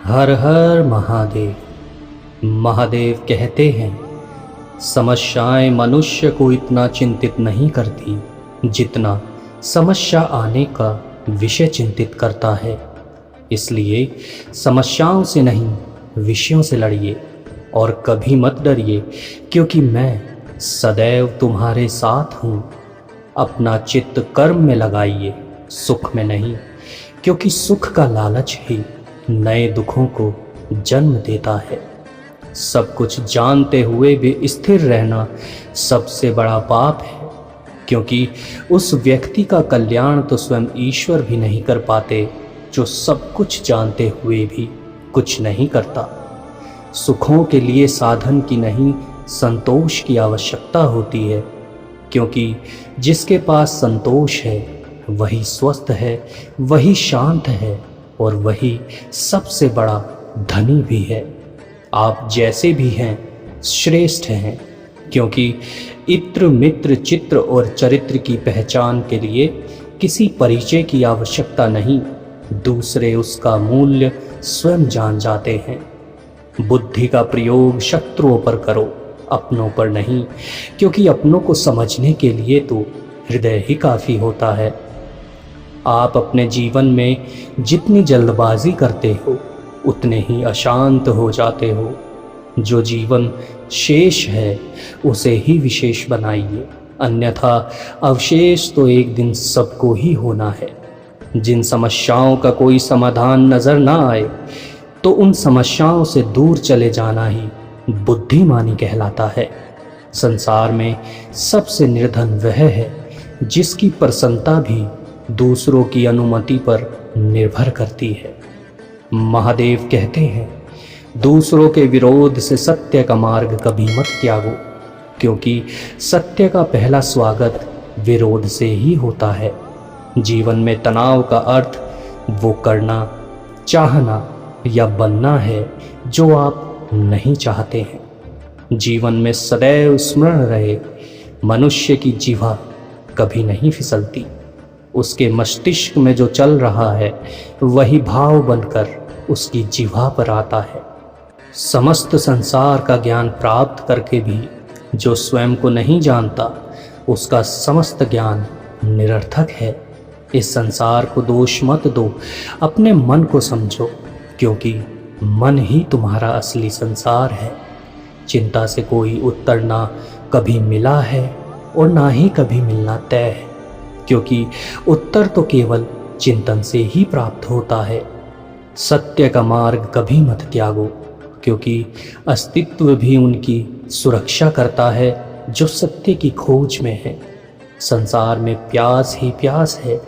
हर हर महादेव। महादेव कहते हैं समस्याएं मनुष्य को इतना चिंतित नहीं करती जितना समस्या आने का विषय चिंतित करता है। इसलिए समस्याओं से नहीं विषयों से लड़िए और कभी मत डरिए, क्योंकि मैं सदैव तुम्हारे साथ हूँ। अपना चित्त कर्म में लगाइए, सुख में नहीं, क्योंकि सुख का लालच ही नए दुखों को जन्म देता है। सब कुछ जानते हुए भी स्थिर रहना सबसे बड़ा पाप है, क्योंकि उस व्यक्ति का कल्याण तो स्वयं ईश्वर भी नहीं कर पाते जो सब कुछ जानते हुए भी कुछ नहीं करता। सुखों के लिए साधन की नहीं, संतोष की आवश्यकता होती है, क्योंकि जिसके पास संतोष है वही स्वस्थ है, वही शांत है और वही सबसे बड़ा धनी भी है। आप जैसे भी हैं श्रेष्ठ हैं, क्योंकि इत्र मित्र चित्र और चरित्र की पहचान के लिए किसी परिचय की आवश्यकता नहीं, दूसरे उसका मूल्य स्वयं जान जाते हैं। बुद्धि का प्रयोग शत्रुओं पर करो, अपनों पर नहीं, क्योंकि अपनों को समझने के लिए तो हृदय ही काफ़ी होता है। आप अपने जीवन में जितनी जल्दबाजी करते हो उतने ही अशांत हो जाते हो। जो जीवन शेष है उसे ही विशेष बनाइए, अन्यथा अवशेष तो एक दिन सबको ही होना है। जिन समस्याओं का कोई समाधान नज़र ना आए तो उन समस्याओं से दूर चले जाना ही बुद्धिमानी कहलाता है। संसार में सबसे निर्धन वह है जिसकी प्रसन्नता भी दूसरों की अनुमति पर निर्भर करती है। महादेव कहते हैं दूसरों के विरोध से सत्य का मार्ग कभी मत त्यागो, क्योंकि सत्य का पहला स्वागत विरोध से ही होता है। जीवन में तनाव का अर्थ वो करना, चाहना या बनना है जो आप नहीं चाहते हैं। जीवन में सदैव स्मरण रहे, मनुष्य की जिह्वा कभी नहीं फिसलती। उसके मस्तिष्क में जो चल रहा है वही भाव बनकर उसकी जिह्वा पर आता है। समस्त संसार का ज्ञान प्राप्त करके भी जो स्वयं को नहीं जानता उसका समस्त ज्ञान निरर्थक है। इस संसार को दोष मत दो, अपने मन को समझो, क्योंकि मन ही तुम्हारा असली संसार है। चिंता से कोई उत्तर ना कभी मिला है और ना ही कभी मिलना तय है, क्योंकि उत्तर तो केवल चिंतन से ही प्राप्त होता है। सत्य का मार्ग कभी मत त्यागो, क्योंकि अस्तित्व भी उनकी सुरक्षा करता है जो सत्य की खोज में है। संसार में प्यास ही प्यास है,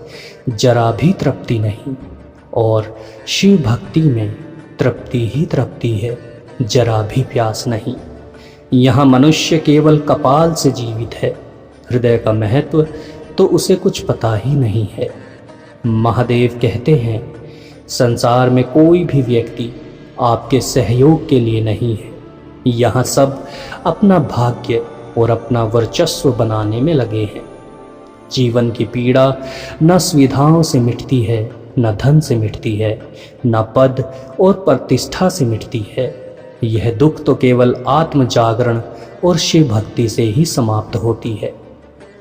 जरा भी तृप्ति नहीं, और शिव भक्ति में तृप्ति ही तृप्ति है, जरा भी प्यास नहीं। यहाँ मनुष्य केवल कपाल से जीवित है, हृदय का महत्व तो उसे कुछ पता ही नहीं है। महादेव कहते हैं संसार में कोई भी व्यक्ति आपके सहयोग के लिए नहीं है। यहाँ सब अपना भाग्य और अपना वर्चस्व बनाने में लगे हैं। जीवन की पीड़ा न सुविधाओं से मिटती है, न धन से मिटती है, न पद और प्रतिष्ठा से मिटती है। यह दुख तो केवल आत्म जागरण और शिव भक्ति से ही समाप्त होती है।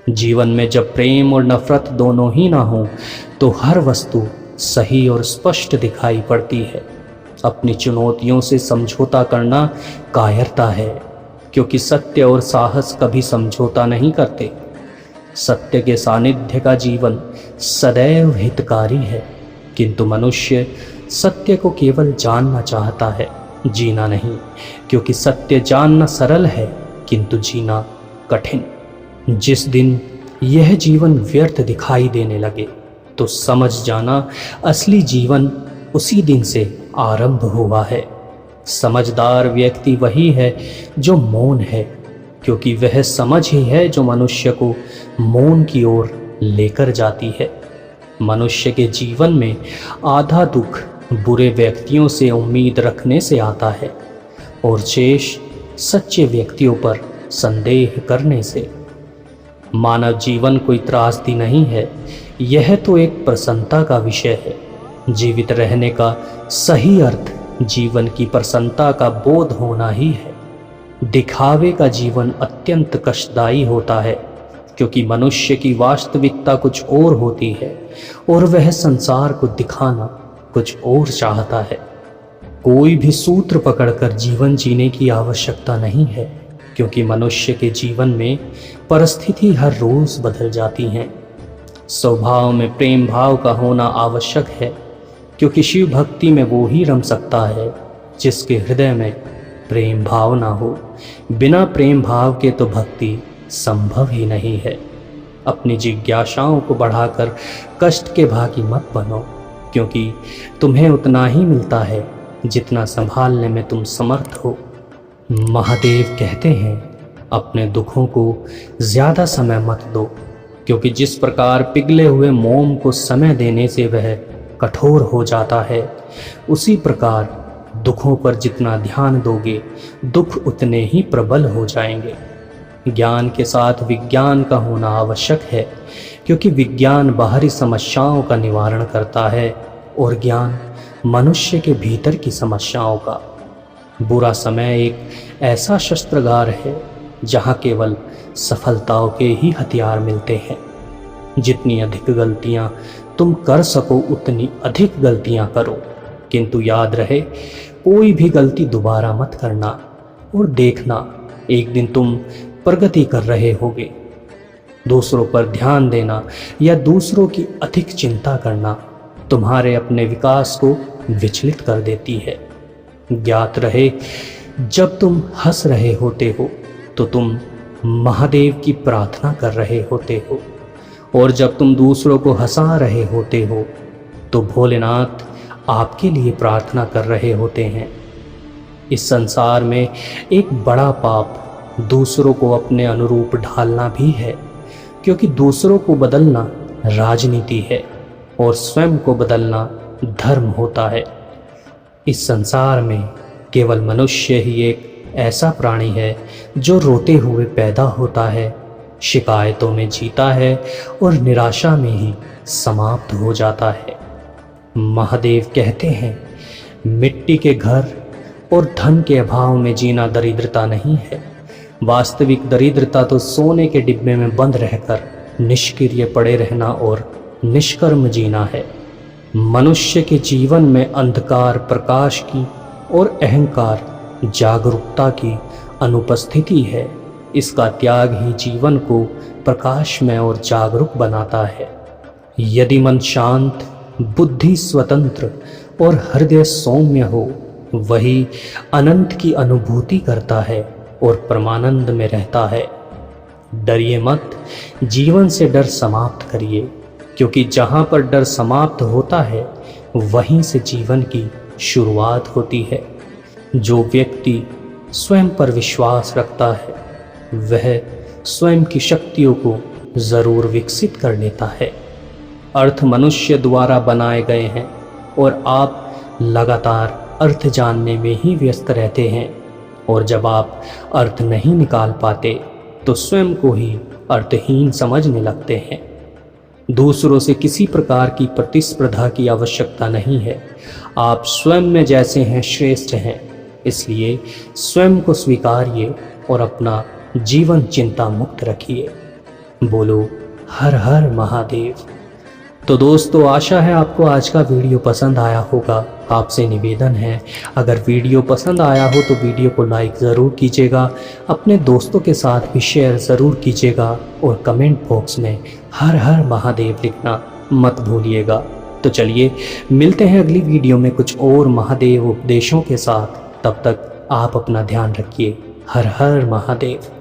जीवन में जब प्रेम और नफरत दोनों ही ना हो तो हर वस्तु सही और स्पष्ट दिखाई पड़ती है। अपनी चुनौतियों से समझौता करना कायरता है, क्योंकि सत्य और साहस कभी समझौता नहीं करते। सत्य के सानिध्य का जीवन सदैव हितकारी है, किंतु मनुष्य सत्य को केवल जानना चाहता है, जीना नहीं, क्योंकि सत्य जानना सरल है किंतु जीना कठिन। जिस दिन यह जीवन व्यर्थ दिखाई देने लगे तो समझ जाना असली जीवन उसी दिन से आरंभ हुआ है। समझदार व्यक्ति वही है जो मौन है, क्योंकि वह समझ ही है जो मनुष्य को मौन की ओर लेकर जाती है। मनुष्य के जीवन में आधा दुख बुरे व्यक्तियों से उम्मीद रखने से आता है और शेष सच्चे व्यक्तियों पर संदेह करने से। मानव जीवन कोई त्रासदी नहीं है, यह तो एक प्रसन्नता का विषय है। जीवित रहने का सही अर्थ जीवन की प्रसन्नता का बोध होना ही है। दिखावे का जीवन अत्यंत कष्टदायी होता है, क्योंकि मनुष्य की वास्तविकता कुछ और होती है और वह संसार को दिखाना कुछ और चाहता है। कोई भी सूत्र पकड़कर जीवन जीने की आवश्यकता नहीं है, क्योंकि मनुष्य के जीवन में परिस्थिति हर रोज बदल जाती हैं। स्वभाव में प्रेम भाव का होना आवश्यक है, क्योंकि शिव भक्ति में वो ही रम सकता है जिसके हृदय में प्रेम भाव ना हो। बिना प्रेम भाव के तो भक्ति संभव ही नहीं है। अपनी जिज्ञासाओं को बढ़ाकर कष्ट के भागी मत बनो, क्योंकि तुम्हें उतना ही मिलता है जितना संभालने में तुम समर्थ हो। महादेव कहते हैं, अपने दुखों को ज़्यादा समय मत दो, क्योंकि जिस प्रकार पिघले हुए मोम को समय देने से वह कठोर हो जाता है, उसी प्रकार दुखों पर जितना ध्यान दोगे दुख उतने ही प्रबल हो जाएंगे। ज्ञान के साथ विज्ञान का होना आवश्यक है, क्योंकि विज्ञान बाहरी समस्याओं का निवारण करता है और ज्ञान मनुष्य के भीतर की समस्याओं का। बुरा समय एक ऐसा शस्त्रागार है जहाँ केवल सफलताओं के ही हथियार मिलते हैं। जितनी अधिक गलतियाँ तुम कर सको उतनी अधिक गलतियाँ करो, किंतु याद रहे कोई भी गलती दोबारा मत करना, और देखना एक दिन तुम प्रगति कर रहे होगे। दूसरों पर ध्यान देना या दूसरों की अधिक चिंता करना तुम्हारे अपने विकास को विचलित कर देती है। ज्ञात रहे, जब तुम हंस रहे होते हो तो तुम महादेव की प्रार्थना कर रहे होते हो, और जब तुम दूसरों को हंसा रहे होते हो तो भोलेनाथ आपके लिए प्रार्थना कर रहे होते हैं। इस संसार में एक बड़ा पाप दूसरों को अपने अनुरूप ढालना भी है, क्योंकि दूसरों को बदलना राजनीति है और स्वयं को बदलना धर्म होता है। इस संसार में केवल मनुष्य ही एक ऐसा प्राणी है जो रोते हुए पैदा होता है, शिकायतों में जीता है और निराशा में ही समाप्त हो जाता है। महादेव कहते हैं, मिट्टी के घर और धन के अभाव में जीना दरिद्रता नहीं है। वास्तविक दरिद्रता तो सोने के डिब्बे में बंद रहकर निष्क्रिय पड़े रहना और निष्कर्म जीना है। मनुष्य के जीवन में अंधकार प्रकाश की और अहंकार जागरूकता की अनुपस्थिति है। इसका त्याग ही जीवन को प्रकाशमय और जागरूक बनाता है। यदि मन शांत, बुद्धि स्वतंत्र और हृदय सौम्य हो, वही अनंत की अनुभूति करता है और परमानंद में रहता है। डरिए मत, जीवन से डर समाप्त करिए, क्योंकि जहाँ पर डर समाप्त होता है वहीं से जीवन की शुरुआत होती है। जो व्यक्ति स्वयं पर विश्वास रखता है वह स्वयं की शक्तियों को जरूर विकसित कर लेता है। अर्थ मनुष्य द्वारा बनाए गए हैं और आप लगातार अर्थ जानने में ही व्यस्त रहते हैं, और जब आप अर्थ नहीं निकाल पाते तो स्वयं को ही अर्थहीन समझने लगते हैं। दूसरों से किसी प्रकार की प्रतिस्पर्धा की आवश्यकता नहीं है। आप स्वयं में जैसे हैं श्रेष्ठ हैं, इसलिए स्वयं को स्वीकारिए और अपना जीवन चिंता मुक्त रखिए। बोलो हर हर महादेव। तो दोस्तों, आशा है आपको आज का वीडियो पसंद आया होगा। आपसे निवेदन है, अगर वीडियो पसंद आया हो तो वीडियो को लाइक ज़रूर कीजिएगा, अपने दोस्तों के साथ भी शेयर ज़रूर कीजिएगा, और कमेंट बॉक्स में हर हर महादेव लिखना मत भूलिएगा। तो चलिए मिलते हैं अगली वीडियो में कुछ और महादेव उपदेशों के साथ। तब तक आप अपना ध्यान रखिए। हर हर महादेव।